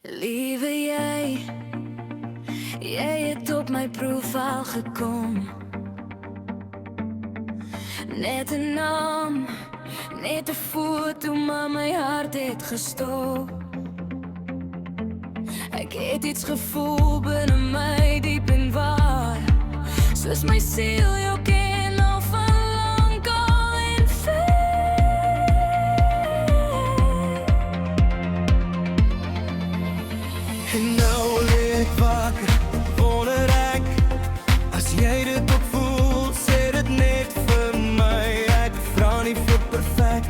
Liewe jy het op my profiel gekom. Net 'n naam, net 'n foto, maar my hart het gestop. Ek het iets gevoel binne my diep en waar, soos my siel jou ken al van lank al en ver. En nou lig ek wakker, wonder ek, as jy dit ook voel, sê dit net vir my. Ek vra nie vir perfek,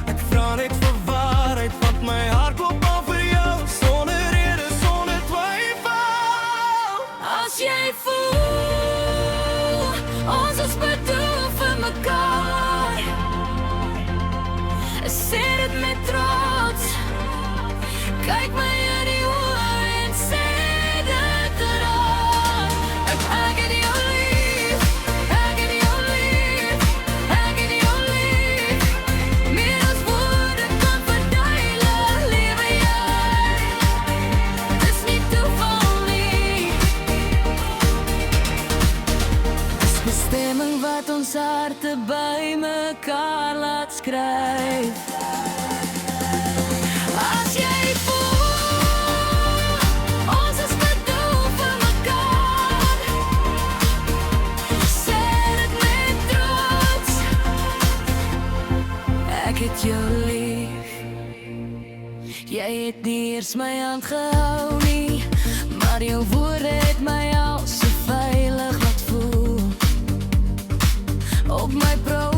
ek vra net vir waarheid, want my hart klop al vir jou, sonder rede, sonder twyfel. As jy voel, ons is bedoel vir mekaar, sê dit met trots, kyk my in die oë en sê dit raak. Ek het jou lief, ek het jou lief, ek het jou lief, meer as woorde kan verduidelik, liewe jy, dis nie toeval nie. Dis bestemming wat ons harte by mekaar laat skryf. As jy voel, ons is bedoel vir mekaar, sê dit met trots, ek het jou lief. Jy het nie eers my hand gehou nie, maar jou woorde het my al so veilig laat voel. Op my profiel